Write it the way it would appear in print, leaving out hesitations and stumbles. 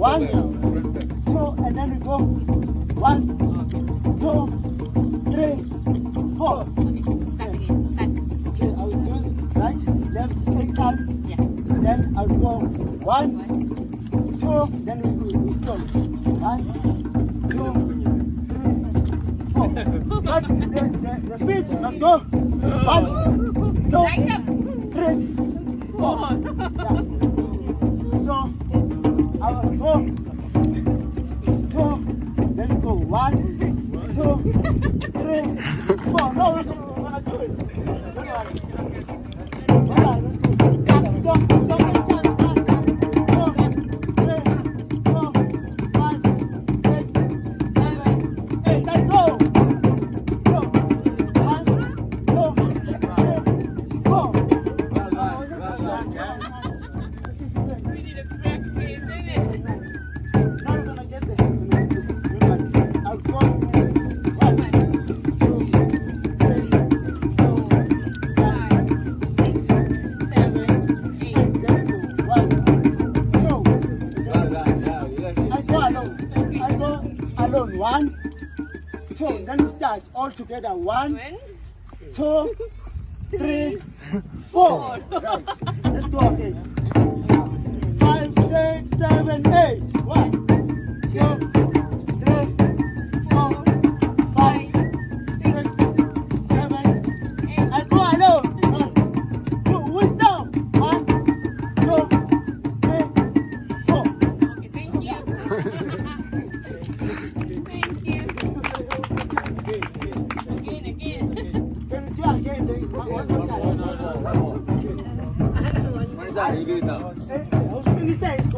One, two, and then we go. 1, 2, 3, 4. Okay, I will do right, left, 8 times. Yeah. Then I will go 1, 2, then we stop. 1, 2, 3, 4. Right, the feet, let's go. 1, 2, 3, 4. Yeah. So, I will go 2, then we go 1, 2, 3, 4. No, we're gonna do it. Let's go. Stop, stop, stop. 1, 2, then we start all together. 1, 2, 3, 4. Right. Let's go again. 5, 6, 7, 8. 1, 2, 3, 4, 5, 6, 7, 8. I go alone. 1, 2, who's down? 1, 2, 3, 4. Okay, thank you. What is that?